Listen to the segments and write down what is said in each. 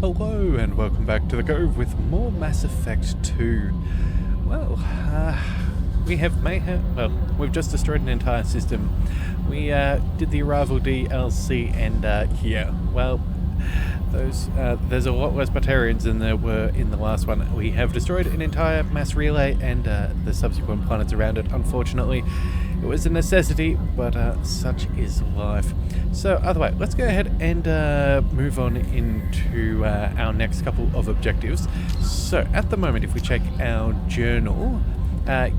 Hello and welcome back to the Cove with more Mass Effect 2. Well, we've just destroyed an entire system. We did the Arrival DLC and there's a lot less Quarians than there were in the last one. We have destroyed an entire mass relay and the subsequent planets around it. Unfortunately, it was a necessity, but such is life. So, either way, let's go ahead and move on into our next couple of objectives. So, at the moment, if we check our journal,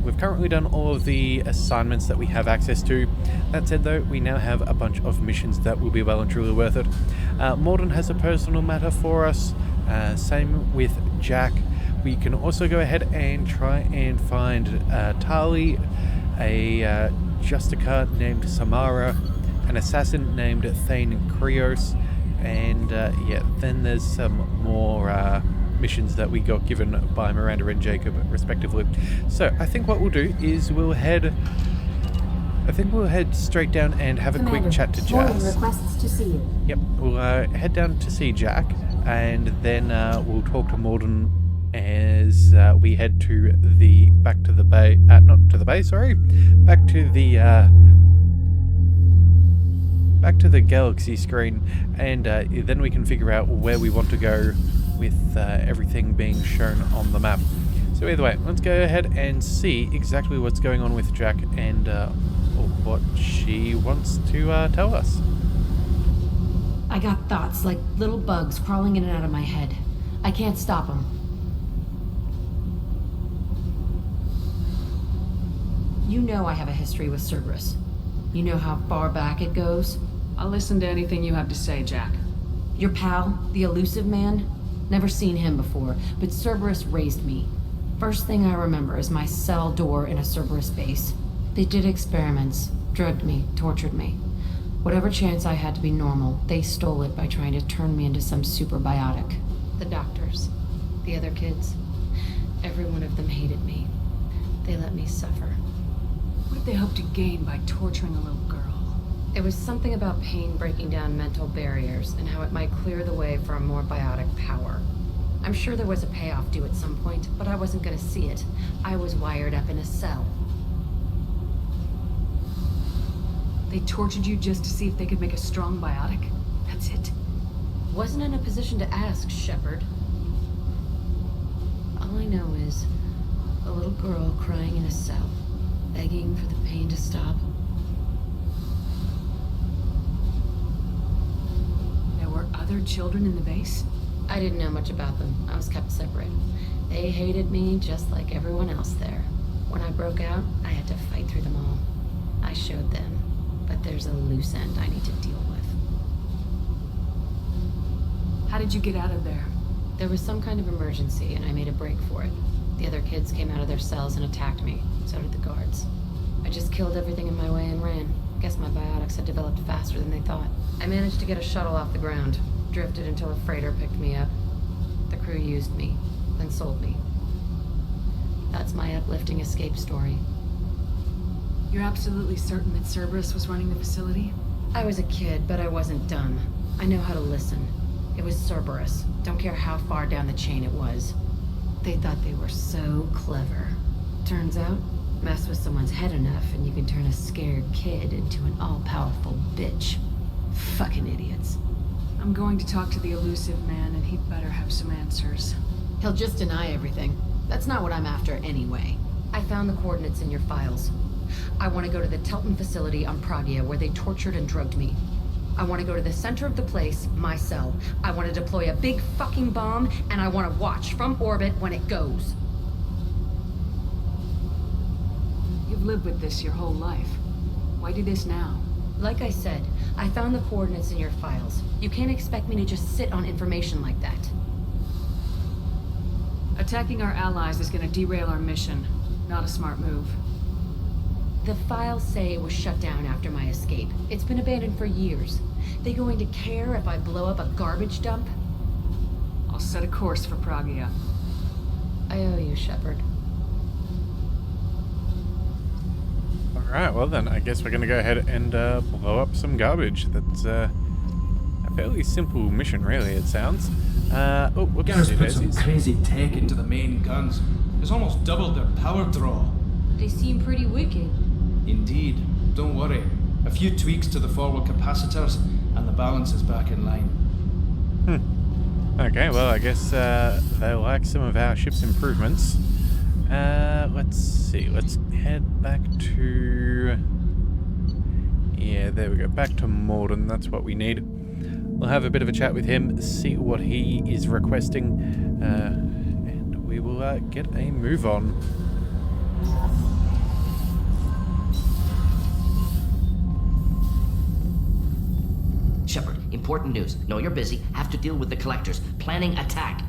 we've currently done all of the assignments that we have access to. That said, though, we now have a bunch of missions that will be well and truly worth it. Morden has a personal matter for us. Same with Jack. We can also go ahead and try and find Tali, a Justica named Samara, an assassin named Thane Krios, and then there's some more missions that we got given by Miranda and Jacob, respectively. So I think what we'll do is we'll head straight down and have a quick chat to Jazz. Requests to see you. Yep, we'll head down to see Jack, and then we'll talk to Morden as we head to the back to the galaxy screen, and then we can figure out where we want to go with everything being shown on the map. So either way, let's go ahead and see exactly what's going on with Jack and what she wants to tell us. I got thoughts like little bugs crawling in and out of my head. I can't stop them. You know I have a history with Cerberus. You know how far back it goes? I'll listen to anything you have to say, Jack. Your pal, the elusive man? Never seen him before, but Cerberus raised me. First thing I remember is my cell door in a Cerberus base. They did experiments, drugged me, tortured me. Whatever chance I had to be normal, they stole it by trying to turn me into some superbiotic. The doctors, the other kids, every one of them hated me. They let me suffer. What did they hope to gain by torturing a little girl? It was something about pain breaking down mental barriers and how it might clear the way for a more biotic power. I'm sure there was a payoff due at some point, but I wasn't going to see it. I was wired up in a cell. They tortured you just to see if they could make a strong biotic? That's it? Wasn't in a position to ask, Shepard. All I know is a little girl crying in a cell, begging for the pain to stop. There were other children in the base? I didn't know much about them. I was kept separate. They hated me just like everyone else there. When I broke out, I had to fight through them all. I showed them, but there's a loose end I need to deal with. How did you get out of there? There was some kind of emergency, and I made a break for it. The other kids came out of their cells and attacked me. So did the guards. I just killed everything in my way and ran. Guess my biotics had developed faster than they thought. I managed to get a shuttle off the ground. Drifted until a freighter picked me up. The crew used me, then sold me. That's my uplifting escape story. You're absolutely certain that Cerberus was running the facility? I was a kid, but I wasn't dumb. I know how to listen. It was Cerberus. Don't care how far down the chain it was. They thought they were so clever. Turns out, mess with someone's head enough and you can turn a scared kid into an all-powerful bitch. Fucking idiots. I'm going to talk to the elusive man, and he'd better have some answers. He'll just deny everything. That's not what I'm after anyway. I found the coordinates in your files. I want to go to the Telton facility on Pragia where they tortured and drugged me. I want to go to the center of the place, my cell. I want to deploy a big fucking bomb, and I want to watch from orbit when it goes. You've lived with this your whole life. Why do this now? Like I said, I found the coordinates in your files. You can't expect me to just sit on information like that. Attacking our allies is going to derail our mission. Not a smart move. The files say it was shut down after my escape. It's been abandoned for years. They going to care if I blow up a garbage dump? I'll set a course for Pragia. I owe you, Shepard. Alright, well then, I guess we're going to go ahead and blow up some garbage. That's a fairly simple mission, really, it sounds. Oh, whoops. Garrus put some daisies. crazy tech into the main guns. It's almost doubled their power draw. They seem pretty wicked. Indeed. Don't worry. A few tweaks to the forward capacitors, and the balance is back in line. Okay, well, I guess they like some of our ship's improvements. Let's see. Let's head back to... Yeah, there we go. Back to Morden. That's what we need. We'll have a bit of a chat with him, see what he is requesting, and we will get a move on. Shepard, important news. Know you're busy. Have to deal with the collectors. Planning attack.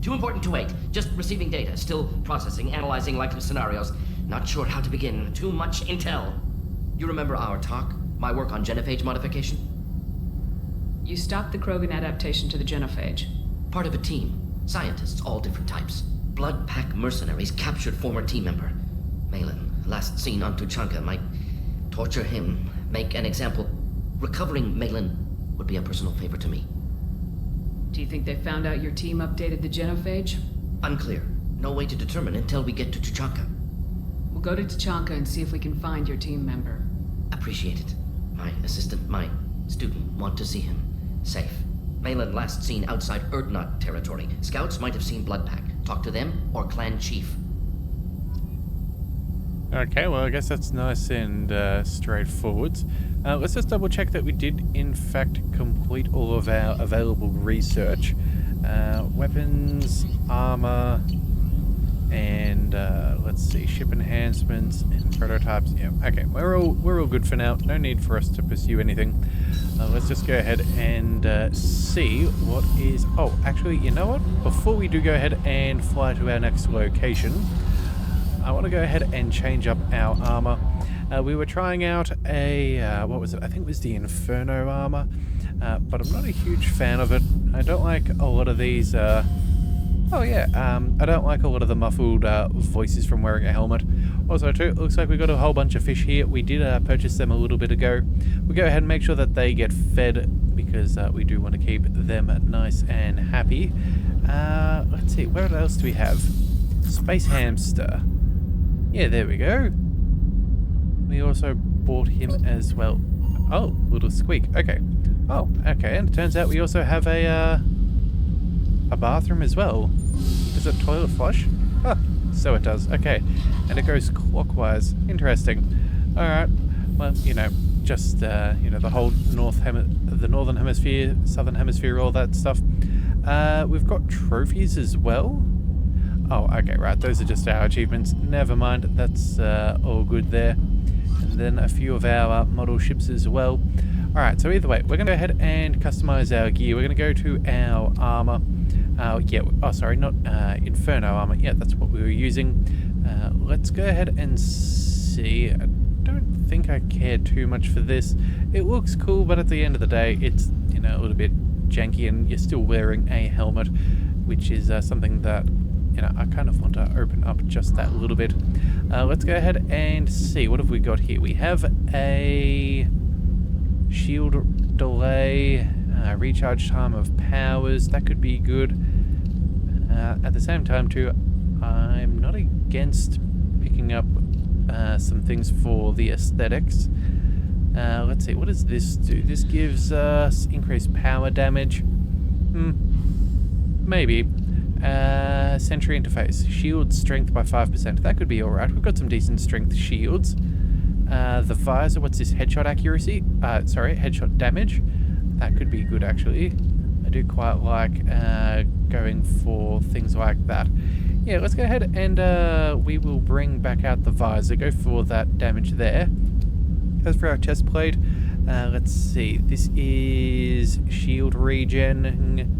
Too important to wait. Just receiving data. Still processing, analyzing likely scenarios. Not sure how to begin. Too much intel. You remember our talk? My work on genophage modification? You stopped the Krogan adaptation to the genophage. Part of a team. Scientists, all different types. Blood pack mercenaries captured former team member. Malin, last seen on Tuchanka, might torture him, make an example. Recovering Malin would be a personal favor to me. Do you think they found out your team updated the genophage? Unclear. No way to determine until we get to Tuchanka. We'll go to Tuchanka and see if we can find your team member. Appreciate it. My assistant, my student, want to see him. Safe. Malin last seen outside Erdnot territory. Scouts might have seen Bloodpack. Talk to them or clan chief. Okay, well, I guess that's nice and straightforward. Let's just double check that we did, in fact, complete all of our available research. Weapons, armor, and let's see, ship enhancements and prototypes. Yeah, okay, we're all good for now. No need for us to pursue anything. Let's just go ahead and see what is... Oh, actually, you know what? Before we do go ahead and fly to our next location, I want to go ahead and change up our armor. We were trying out a, what was it? I think it was the Inferno armor, but I'm not a huge fan of it. I don't like a lot of these, I don't like a lot of the muffled voices from wearing a helmet. Also, too, it looks like we got a whole bunch of fish here. We did purchase them a little bit ago. We'll go ahead and make sure that they get fed, because we do want to keep them nice and happy. Let's see, what else do we have? Space hamster. Yeah, there we go. We also bought him as well. Oh, little squeak. Okay. Oh, okay. And it turns out we also have a bathroom as well. Does it toilet flush? Huh. So it does. Okay. And it goes clockwise. Interesting. All right. Well, you know, just the whole the northern hemisphere, southern hemisphere, all that stuff. We've got trophies as well. Oh, okay, right. Those are just our achievements. Never mind. That's all good there. And then a few of our model ships as well. Alright, so either way, we're going to go ahead and customize our gear. We're going to go to our armor. Not Inferno armor. Yeah, that's what we were using. Let's go ahead and see. I don't think I care too much for this. It looks cool, but at the end of the day, it's, a little bit janky, and you're still wearing a helmet, which is something that I kind of want to open up just that little bit. Let's go ahead and see. What have we got here? We have a shield delay, recharge time of powers. That could be good. At the same time, too, I'm not against picking up some things for the aesthetics. Let's see. What does this do? This gives us increased power damage. Maybe. Sentry interface. Shield strength by 5%. That could be alright. We've got some decent strength shields. The visor, what's this? Headshot accuracy? Headshot damage. That could be good, actually. I do quite like going for things like that. Yeah, let's go ahead and we will bring back out the visor. Go for that damage there. As for our chest plate, let's see. This is shield regen.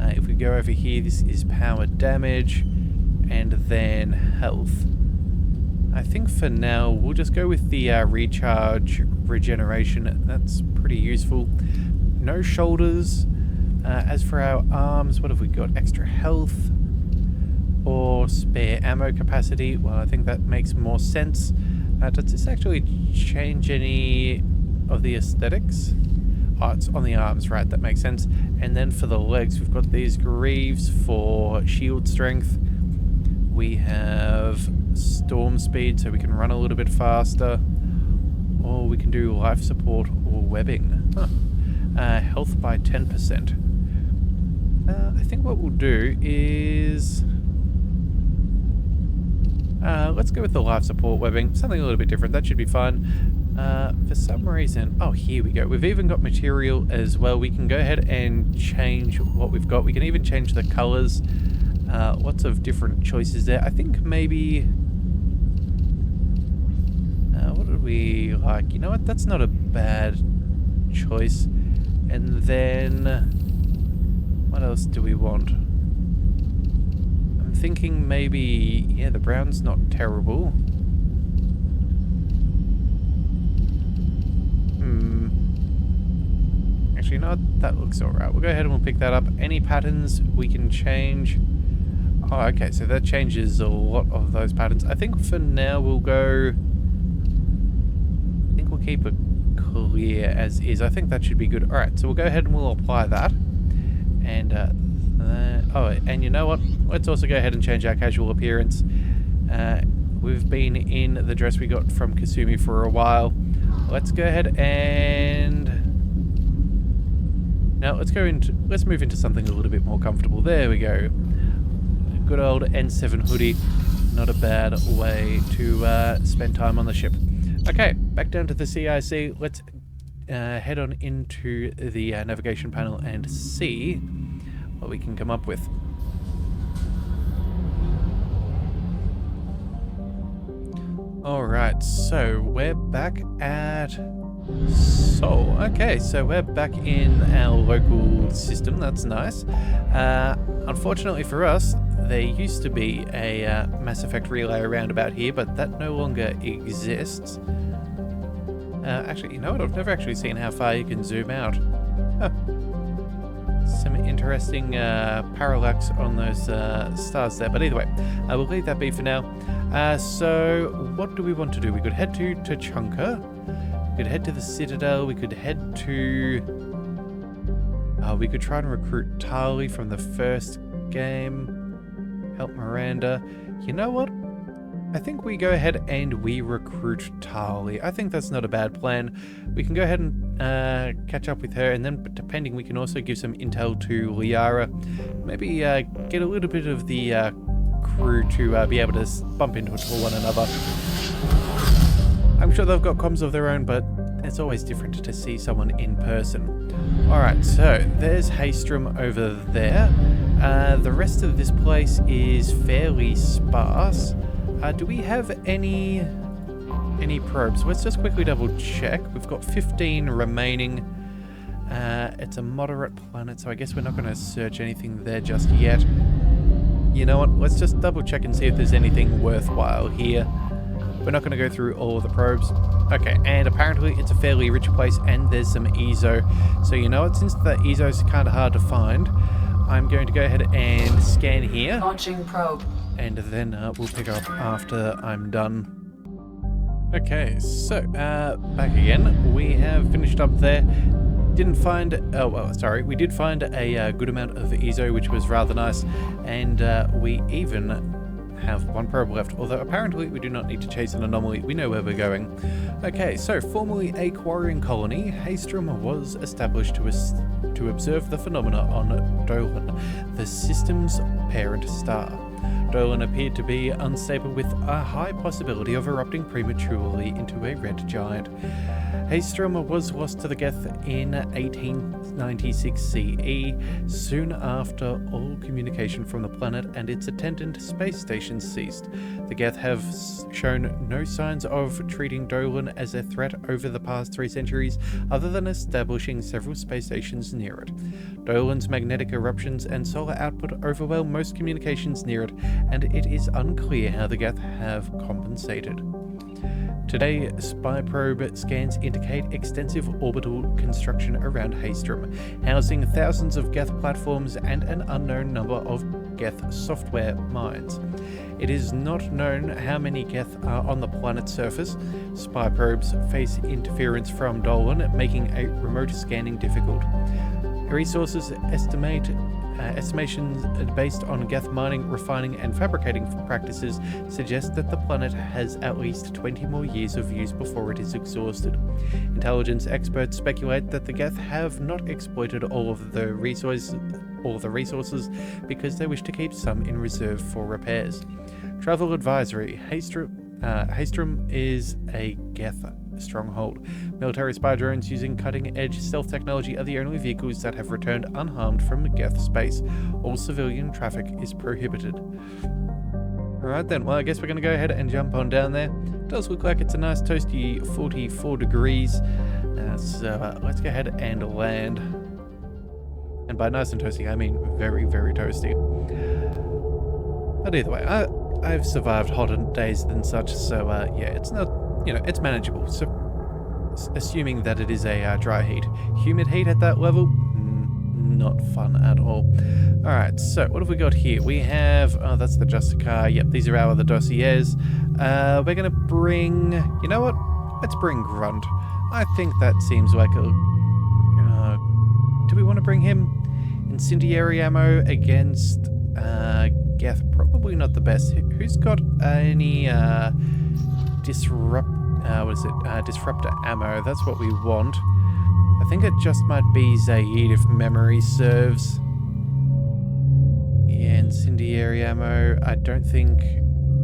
If we go over here, this is power damage, and then health. I think for now, we'll just go with the recharge regeneration. That's pretty useful. No shoulders. As for our arms, what have we got? Extra health or spare ammo capacity? Well, I think that makes more sense. Does this actually change any of the aesthetics? Oh, it's on the arms, right, that makes sense. And then for the legs, we've got these greaves for shield strength. We have storm speed, so we can run a little bit faster. Or we can do life support or webbing. Health by 10%. I think what we'll do is... let's go with the life support webbing. Something a little bit different. That should be fun. For some reason... Oh, here we go. We've even got material as well. We can go ahead and change what we've got. We can even change the colors. Lots of different choices there. I think maybe... what did we like? You know what? That's not a bad choice. And then... what else do we want? I'm thinking maybe... yeah, the brown's not terrible. Actually, you know what? That looks alright. We'll go ahead and we'll pick that up. Any patterns we can change? Oh, okay, so that changes a lot of those patterns. I think for now we'll go... I think we'll keep it clear as is. I think that should be good. Alright, so we'll go ahead and we'll apply that. And, oh, and you know what? Let's also go ahead and change our casual appearance. We've been in the dress we got from Kasumi for a while. Let's go ahead and... now, let's move into something a little bit more comfortable. There we go. Good old N7 hoodie. Not a bad way to spend time on the ship. Okay, back down to the CIC. Let's head on into the navigation panel and see what we can come up with. Alright, so we're back at Seoul. Okay, so we're back in our local system. That's nice. Unfortunately for us, there used to be a Mass Effect relay around about here, but that no longer exists. Actually, you know what? I've never actually seen how far you can zoom out. Huh. Some interesting parallax on those stars there. But either way, I will leave that be for now. So, what do we want to do? We could head to Tuchanka. We could head to the Citadel. We could head to... we could try and recruit Tali from the first game. Help Miranda. You know what? I think we go ahead and we recruit Tali. I think that's not a bad plan. We can go ahead and catch up with her, and then depending, we can also give some intel to Liara. Maybe get a little bit of the crew to be able to bump into one another. I'm sure they've got comms of their own, but it's always different to see someone in person. Alright, so there's Haestrom over there. The rest of this place is fairly sparse. Do we have any probes? Let's just quickly double check. We've got 15 remaining. It's a moderate planet, so I guess we're not going to search anything there just yet. You know what? Let's just double check and see if there's anything worthwhile here. We're not going to go through all of the probes. Okay, and apparently it's a fairly rich place and there's some EZO. So you know what? Since the EZO is kind of hard to find, I'm going to go ahead and scan here. Launching probe. And then we'll pick up after I'm done. Okay, so back again. We have finished up there. Didn't find... oh, well, sorry. We did find a good amount of EZO, which was rather nice. And we even have one probe left, although apparently we do not need to chase an anomaly. We know where we're going. Okay, so formerly a Quarian colony, Haestrom was established to observe the phenomena on Dolan, the system's parent star. Dolan appeared to be unstable with a high possibility of erupting prematurely into a red giant. Haestrom was lost to the Geth in 1896 CE, soon after all communication from the planet and its attendant space station ceased. The Geth have shown no signs of treating Dolan as a threat over the past 3 centuries, other than establishing several space stations near it. Dolan's magnetic eruptions and solar output overwhelm most communications near it, and it is unclear how the Geth have compensated. Today, spy probe scans indicate extensive orbital construction around Haestrom, housing thousands of Geth platforms and an unknown number of Geth software mines. It is not known how many Geth are on the planet's surface. Spy probes face interference from Dolan, making a remote scanning difficult. Resources estimations based on Geth mining, refining, and fabricating practices suggest that the planet has at least 20 more years of use before it is exhausted. Intelligence experts speculate that the Geth have not exploited all of the resources because they wish to keep some in reserve for repairs. Travel advisory: Haestrom is a Geth stronghold. Military spy drones using cutting-edge stealth technology are the only vehicles that have returned unharmed from Geth space. All civilian traffic is prohibited. Alright then, well I guess we're going to go ahead and jump on down there. It does look like it's a nice toasty 44 degrees. So let's go ahead and land. And by nice and toasty, I mean very, very toasty. But either way, I've survived hotter days than such, so yeah, it's not, it's manageable. So, assuming that it is a dry heat. Humid heat at that level, not fun at all. Alright, so what have we got here? We have, oh, that's the Justicar. Yep, these are our other dossiers. We're going to bring, you know what? Let's bring Grunt. I think that seems like a, do we want to bring him? Incendiary ammo against Geth, probably not the best. Who's got any disruptor ammo? That's what we want. I think it just might be Zaid if memory serves. Yeah, incendiary ammo. I don't think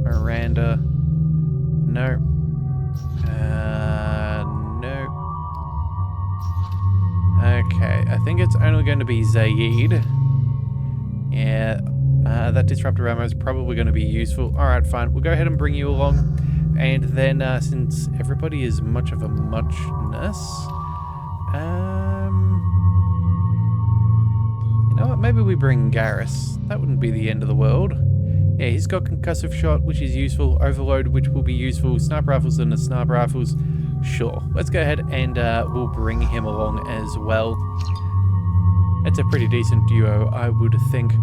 Miranda. No. No. Okay, I think it's only going to be Zaid. Yeah, that disruptor ammo is probably going to be useful. Alright, fine. We'll go ahead and bring you along. And then, since everybody is much of a muchness, you know what? Maybe we bring Garrus. That wouldn't be the end of the world. Yeah, he's got concussive shot, which is useful. Overload, which will be useful. Sniper rifles and the sniper rifles. Sure. Let's go ahead and we'll bring him along as well. It's a pretty decent duo, I would think.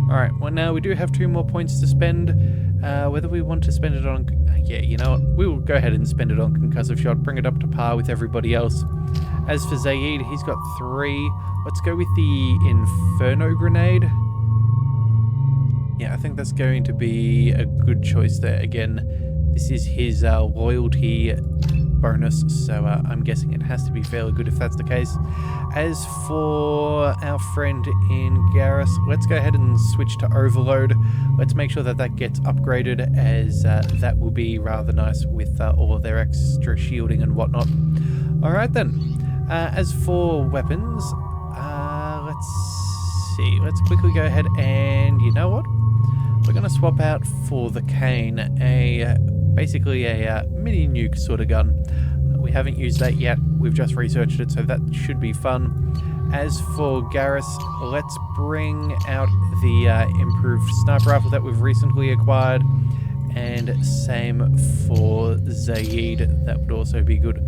Alright, well now we do have 2 more points to spend. Whether we want to spend it on... yeah, you know what? We will go ahead and spend it on concussive shot, bring it up to par with everybody else. As for Zaid, he's got 3. Let's go with the Inferno Grenade. Yeah, I think that's going to be a good choice there. Again, this is his loyalty bonus, so I'm guessing it has to be fairly good if that's the case. As for our friend in Garrus, let's go ahead and switch to Overload. Let's make sure that that gets upgraded, as that will be rather nice with all of their extra shielding and whatnot. Alright then, as for weapons, let's see, let's quickly go ahead and, you know what? We're going to swap out for the Cane basically a mini nuke sort of gun. We haven't used that yet, we've just researched it, so that should be fun. As for Garrus, let's bring out the improved sniper rifle that we've recently acquired, and same for Zaid, that would also be good.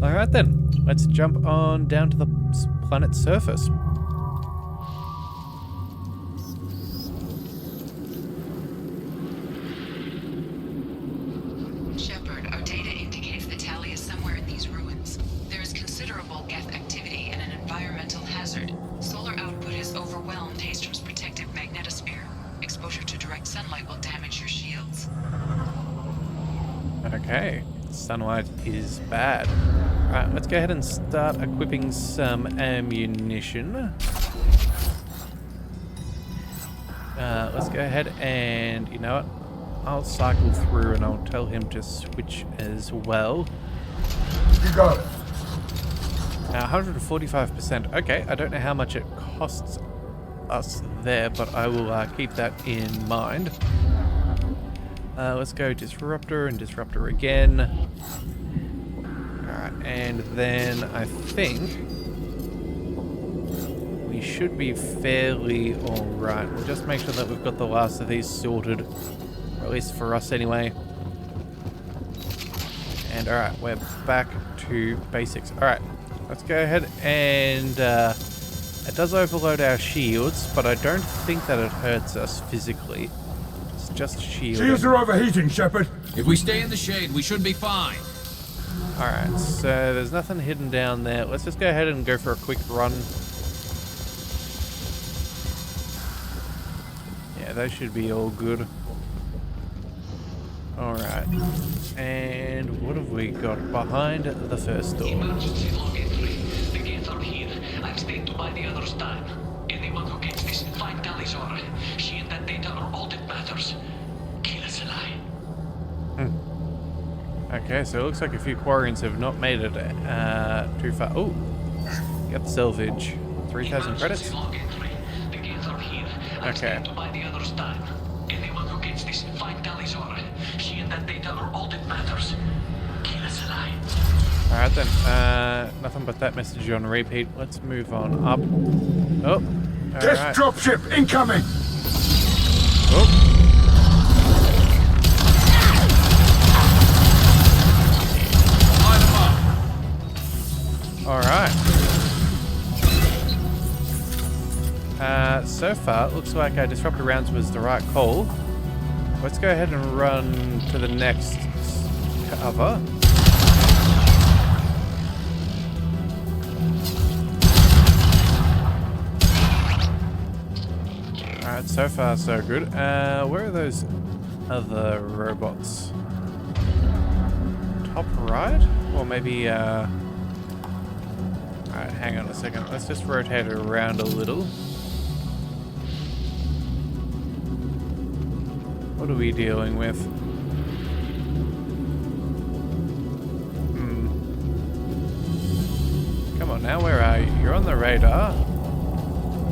Alright then, let's jump on down to the planet's surface. Shepard, our data indicates the tally is somewhere in these ruins. There is considerable Geth activity and an environmental hazard. Solar output has overwhelmed Haestrom's protective magnetosphere. Exposure to direct sunlight will damage your shields. Okay, sunlight is bad. Right, let's go ahead and start equipping some ammunition. Let's go ahead and, you know what? I'll cycle through and I'll tell him to switch as well. You got it. 145%. Okay, I don't know how much it costs us there, but I will keep that in mind. Let's go Disruptor and Disruptor again. Alright, and then I think we should be fairly alright. We'll just make sure that we've got the last of these sorted. Or at least for us anyway. And alright, we're back to basics. Alright, let's go ahead and It does overload our shields, but I don't think that it hurts us physically. It's just shielding. Shields are overheating, Shepard. If we stay in the shade, we should be fine. Alright, so there's nothing hidden down there. Let's just go ahead and go for a quick run. Yeah, those should be all good. Alright. And what have we got behind the first door? Emergency log entry. The gates are here. I've stayed to buy the others time. Anyone who gets this, find Talizora. She and that data are all that matters. Kill us alive. Okay, so it looks like a few Quarians have not made it too far. Oh, got salvage. 3,000 credits. Emergency log entry. The gates are here. I've Okay. stayed to buy the others time. Anyone who gets this, find Talizora. She and that data are all that matters. Kill us alive. Alright then, nothing but that message on repeat. Let's move on up. Oh, Test alright. dropship incoming. Oh. Light 'em up. Alright. So far, it looks like our disruptor rounds was the right call. Let's go ahead and run to the next cover. Alright, so far so good. Where are those other robots? Top right? Or maybe, Alright, hang on a second. Let's just rotate it around a little. What are we dealing with? Come on now, where are you? You're on the radar.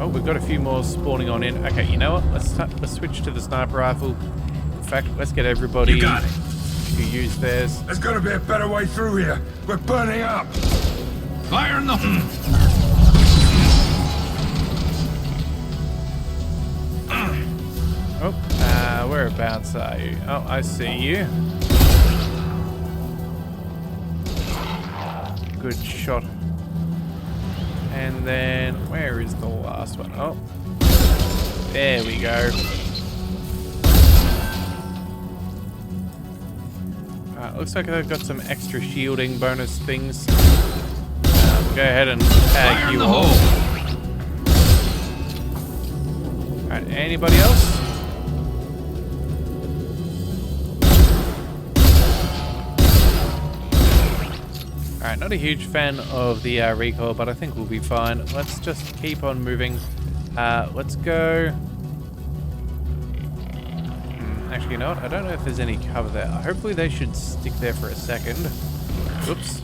Oh, we've got a few more spawning on in. Okay, you know what? Let's switch to the sniper rifle. In fact, let's get everybody You got it. to use theirs. There's gotta be a better way through here. We're burning up. Fire in the... Oh, whereabouts are you? Oh, I see you. Good shot. And then, where is the last one? Oh, there we go. Looks like they've got some extra shielding bonus things. Go ahead and tag Fire in you the all. hole. Alright, anybody else? Alright, not a huge fan of the recoil, but I think we'll be fine. Let's just keep on moving. Let's go... Actually, you know what? I don't know if there's any cover there. Hopefully they should stick there for a second. Whoops.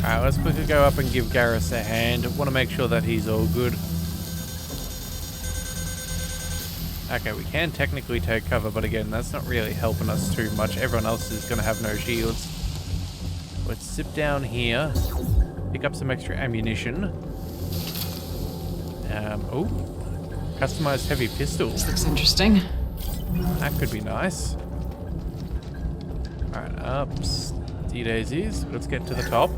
Alright, let's quickly go up and give Garrus a hand. Want to make sure that he's all good. Okay, we can technically take cover, but again, that's not really helping us too much. Everyone else is going to have no shields. Let's zip down here. Pick up some extra ammunition. Oh. Customized heavy pistol. This looks interesting. That could be nice. Alright, up. D-daisies. Let's get to the top.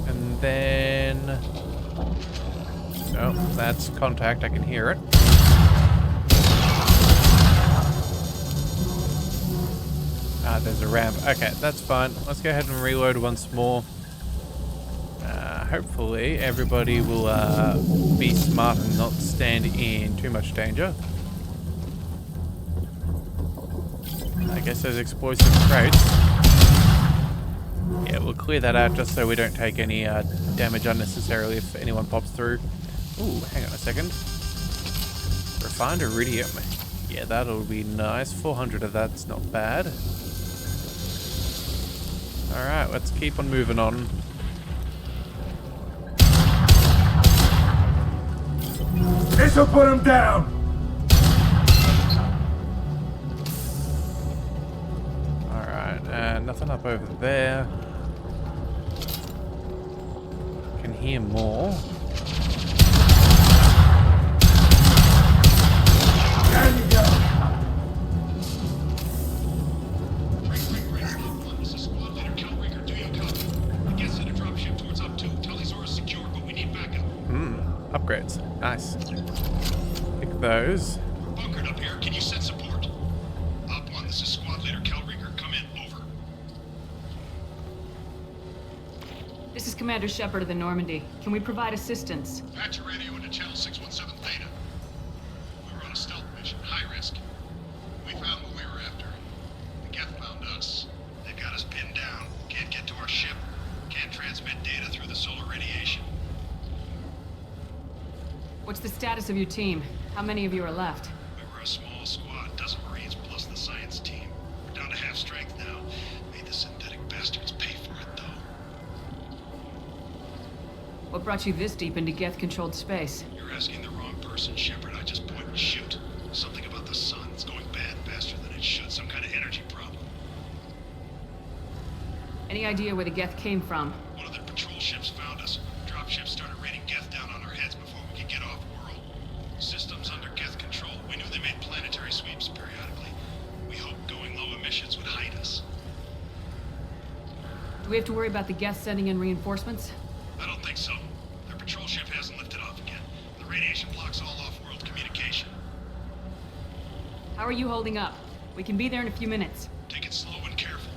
And then... Oh, that's contact. I can hear it. Ah, there's a ramp. Okay, that's fine. Let's go ahead and reload once more. Hopefully everybody will be smart and not stand in too much danger. I guess those explosive crates. Yeah, we'll clear that out just so we don't take any damage unnecessarily if anyone pops through. Ooh, hang on a second. Refined iridium. Yeah, that'll be nice. 400 of that's not bad. Alright, let's keep on moving on. This'll put him down. Alright, nothing up over there. Can hear more. There you go. Upgrades. Nice. Pick those. We're bunkered up here. Can you send support? Op 1, this is Squad Leader Cal Rieger. Come in. Over. This is Commander Shepard of the Normandy. Can we provide assistance? Patch your radio into channel 617 Theta. We were on a stealth mission. High risk. We found what we were after. The Geth found us. They got us pinned down. Can't get to our ship. Can't transmit data through the solar radiation. What's the status of your team? How many of you are left? We were a small squad, dozen Marines plus the science team. We're down to half strength now. Made the synthetic bastards pay for it, though. What brought you this deep into Geth-controlled space? You're asking the wrong person, Shepard. I just point and shoot. Something about the sun. It's going bad faster than it should. Some kind of energy problem. Any idea where the Geth came from? One of their patrol ships found us. Dropships started raining Geth down on our heads before we could get off-world. Systems under Geth control. We knew they made planetary sweeps periodically. We hoped going low emissions would hide us. Do we have to worry about the Geth sending in reinforcements? I don't think so. Their patrol ship hasn't lifted off again. The radiation blocks all off-world communication. How are you holding up? We can be there in a few minutes. Take it slow and careful.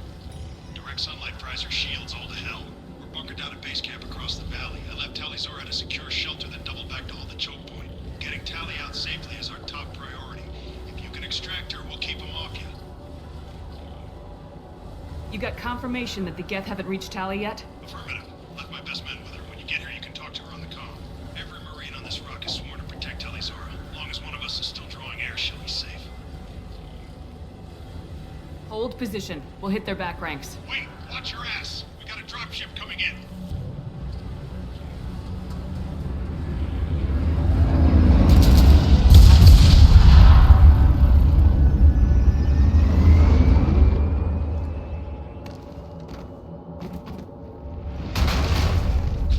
Direct sunlight fries our shields all to hell. We're bunkered down at base camp across the valley. I left Tali'Zorah at a secure shelter, then doubled back to hold the choke point. Getting Tali out safely is our top priority. If you can extract her, we'll keep them off you. You got confirmation that the Geth haven't reached Tali yet? Affirmative. Left my best men with her. When you get here, you can talk to her on the comm. Every Marine on this rock is sworn to protect Tali'Zorah. As long as one of us is still drawing air, she'll be safe. Hold position. We'll hit their back ranks. Wait! Watch your ass! We got a dropship coming in.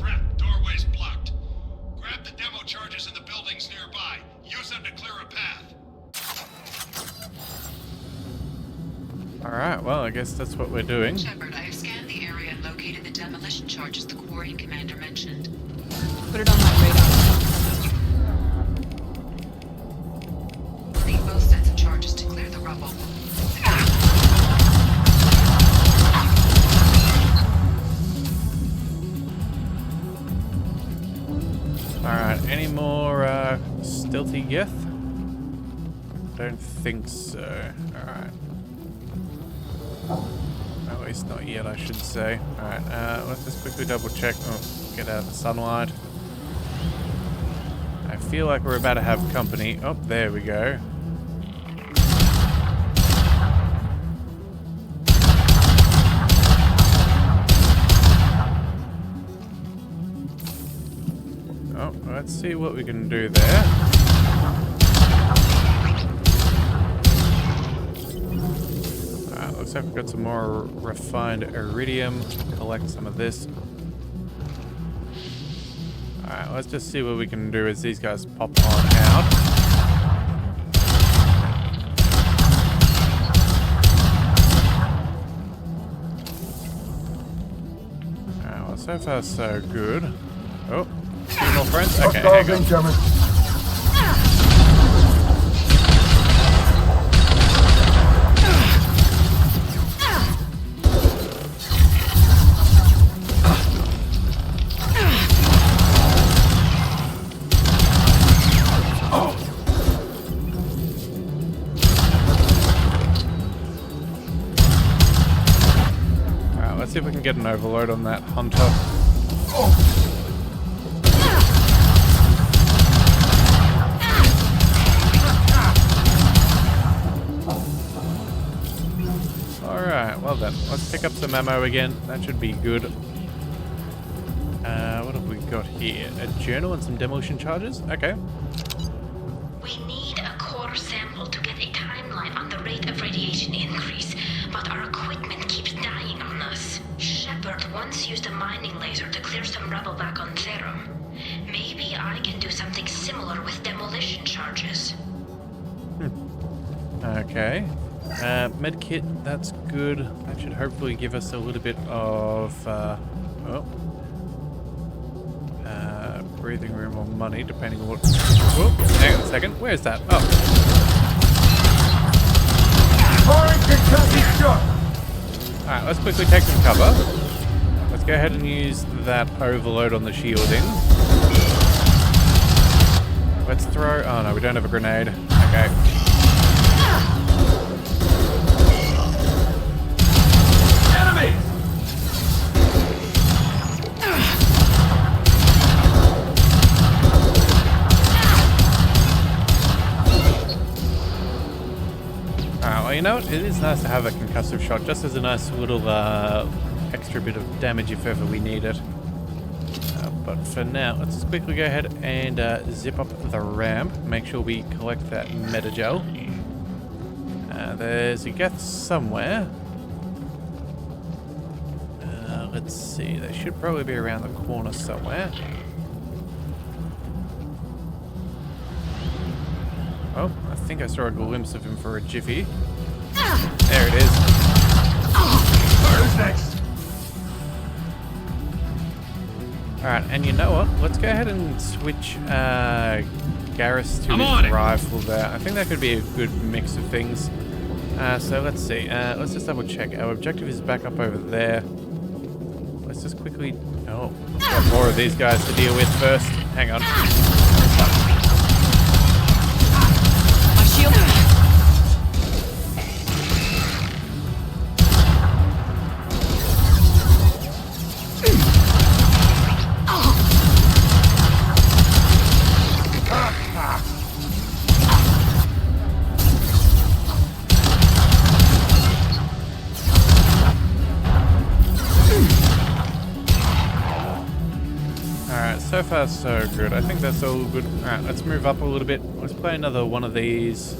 Crap! Doorway's blocked. Grab the demo charges in the buildings nearby. Use them to clear a path. Alright, well, I guess that's what we're doing. Shepard, I have scanned the area and located the demolition charges the Quarian commander mentioned. Put it on my radar. Need both sets of charges to clear the rubble. Alright, any more stealthy Geth? Don't think so. Alright. At least not yet, I should say. Alright, let's just quickly double check. Oh, get out of the sunlight. I feel like we're about to have company. Oh, there we go. Oh, let's see what we can do there. Looks like we've got some more refined iridium. Collect some of this. Alright, let's just see what we can do as these guys pop on out. Alright, well, so far so good. Oh, two more friends? Okay, hang on. Incoming. Let's see if we can get an overload on that hunter. Alright, well then, let's pick up some ammo again. That should be good. What have we got here? A journal and some demolition charges? Okay. We need a core sample to get a timeline on the rate of radiation increase, but our equipment keeps dying on us. Shepard once used a mining laser to clear some rubble back on Haestrom. Maybe I can do something similar with demolition charges. Okay. Medkit, that's good. That should hopefully give us a little bit of breathing room or money, depending on what... Whoop, hang on a second. Where's that? Oh. Firing concussive shot! Alright, let's quickly take some cover. Let's go ahead and use that overload on the shielding. Let's throw... Oh no, we don't have a grenade. Okay. Enemy! Alright, well, you know what? It is nice to have a concussive shot, just as a nice little extra bit of damage if ever we need it. But for now, let's just quickly go ahead and zip up the ramp. Make sure we collect that metagel. There's a geth somewhere. Let's see, they should probably be around the corner somewhere. Oh, I think I saw a glimpse of him for a jiffy. There it is. Who's next? Alright, and you know what? Let's go ahead and switch Garrus to I'm on his it. rifle there. I think that could be a good mix of things. So let's see. Let's just double check. Our objective is back up over there. Let's just quickly... Oh, got more of these guys to deal with first. Hang on. My shield. So far, so good. I think that's all good. Alright, let's move up a little bit. Let's play another one of these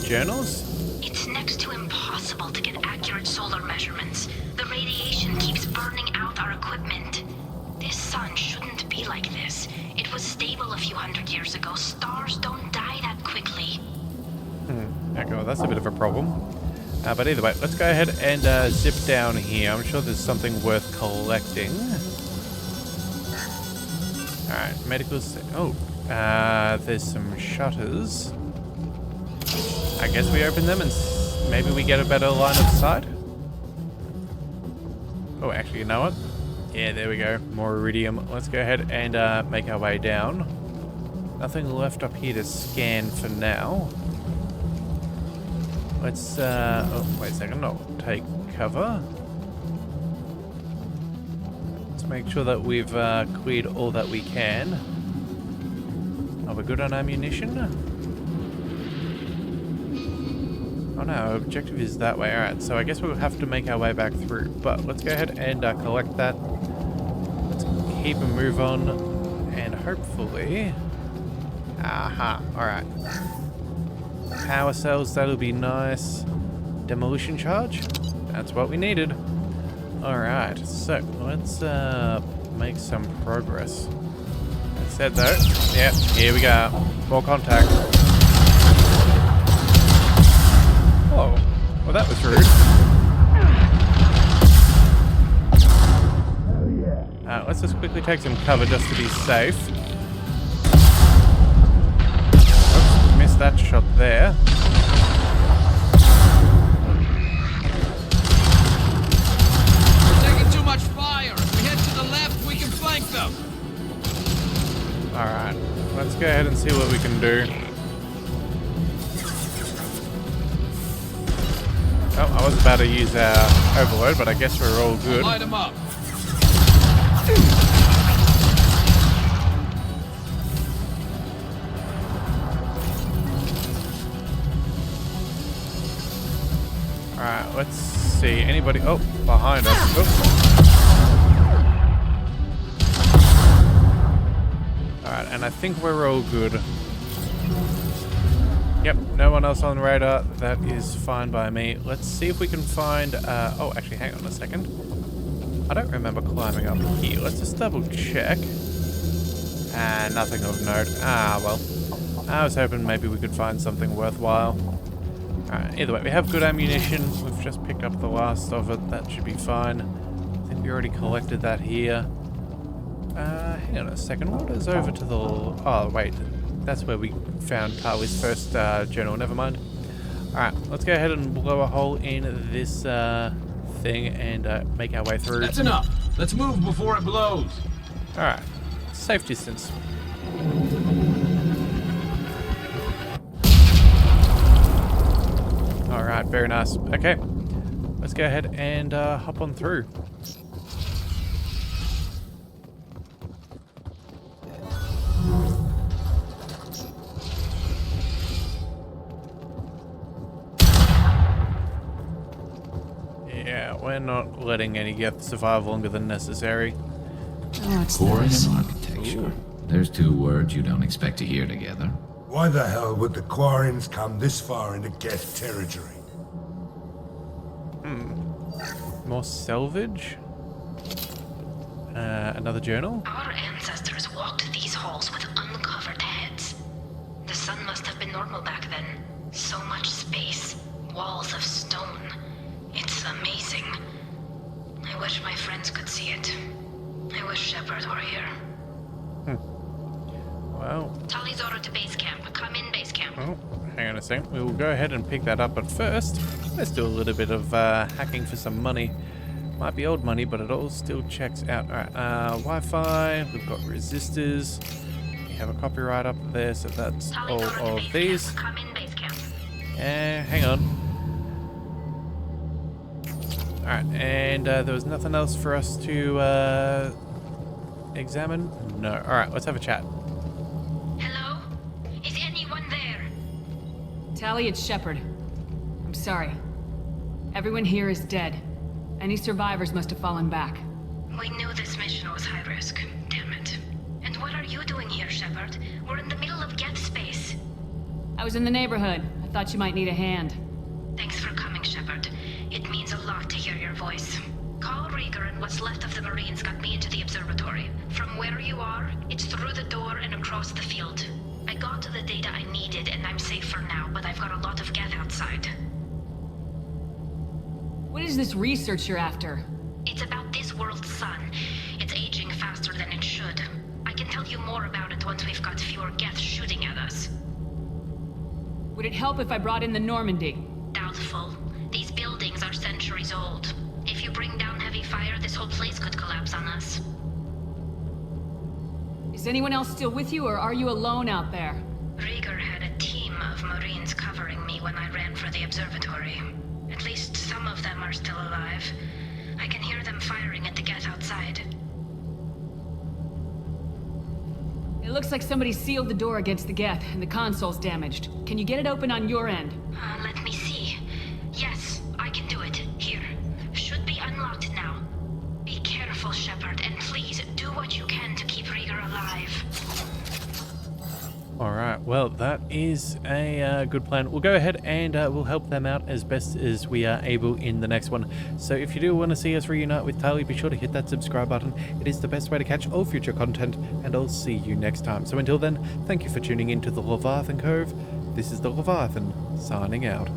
journals. It's next to impossible to get accurate solar measurements. The radiation keeps burning out our equipment. This sun shouldn't be like this. It was stable a few hundred years ago. Stars don't die that quickly. Okay, well, that's a bit of a problem. But either way, let's go ahead and zip down here. I'm sure there's something worth collecting. Alright, medical... Oh, there's some shutters. I guess we open them and maybe we get a better line of sight? Oh, actually, you know what? Yeah, there we go. More iridium. Let's go ahead and make our way down. Nothing left up here to scan for now. Let's... oh, wait a second. I'll take cover. Make sure that we've cleared all that we can. Are we good on ammunition? Oh no, our objective is that way. Alright, so I guess we'll have to make our way back through. But let's go ahead and collect that. Let's keep a move on. And hopefully... Aha, alright. Power cells, that'll be nice. Demolition charge? That's what we needed. Alright, so let's make some progress. That said though, yep, here we go. More contact. Oh, well that was rude. Let's just quickly take some cover just to be safe. Oops, missed that shot there. Alright, let's go ahead and see what we can do. Oh, I was about to use our overload, but I guess we're all good. Light them up. Alright, let's see. Anybody? Oh, behind us. Oops. Alright, and I think we're all good. Yep, no one else on the radar. That is fine by me. Let's see if we can find... oh, actually, hang on a second. I don't remember climbing up here. Let's just double check. Nothing of note. Well. I was hoping maybe we could find something worthwhile. Alright, either way, we have good ammunition. We've just picked up the last of it. That should be fine. I think we already collected that here. hang on a second. What is over to the... Oh, wait. That's where we found Tali's first journal. Never mind. Alright, let's go ahead and blow a hole in this thing and make our way through. That's enough. Let's move before it blows. Alright. Safe distance. Alright, very nice. Okay. Let's go ahead and hop on through. Yeah, we're not letting any Geth survive longer than necessary. Oh, it's Quarian nice. architecture. There's two words you don't expect to hear together. Why the hell would the Quarians come this far into Geth territory? More salvage? Another journal? Our ancestors walked these halls with uncovered heads. The sun must have been normal back then. So much space, walls of stone. It's amazing. I wish my friends could see it. I wish Shepard were here. Well... Talizora to base camp. Come in, base camp. Oh, hang on a second. We will go ahead and pick that up, but first, let's do a little bit of hacking for some money. Might be old money, but it all still checks out. Alright, Wi-Fi, we've got resistors. We have a copyright up there, so that's all of these. Come in, base camp. Hang on. Alright, and there was nothing else for us to examine? No. Alright, let's have a chat. Hello? Is anyone there? Tali, it's Shepard. I'm sorry. Everyone here is dead. Any survivors must have fallen back. We knew this mission was high risk. Damn it. And what are you doing here, Shepard? We're in the middle of Geth space. I was in the neighborhood. I thought you might need a hand. Thanks for coming, Shepard. It means a lot to hear your voice. Call Rieger and what's left of the Marines got me into the observatory. From where you are, it's through the door and across the field. I got to the data I needed and I'm safe for now, but I've got a lot of Geth outside. What is this research you're after? It's about this world's sun. It's aging faster than it should. I can tell you more about it once we've got fewer Geth shooting at us. Would it help if I brought in the Normandy? Doubtful. These buildings are centuries old. If you bring down heavy fire, this whole place could collapse on us. Is anyone else still with you, or are you alone out there? Rieger had a team of Marines covering me when I ran for the observatory. At least some of them are still alive. I can hear them firing at the Geth outside. It looks like somebody sealed the door against the Geth, and the console's damaged. Can you get it open on your end? Let me see. Yes, I can do it. Here. Should be unlocked now. Be careful, Shepard, and please do what you can to keep Rieger alive. Alright, well, that is a good plan. We'll go ahead and we'll help them out as best as we are able in the next one. So if you do want to see us reunite with Tali, be sure to hit that subscribe button. It is the best way to catch all future content, and I'll see you next time. So until then, thank you for tuning in to the Leviathan Cove. This is the Leviathan, signing out.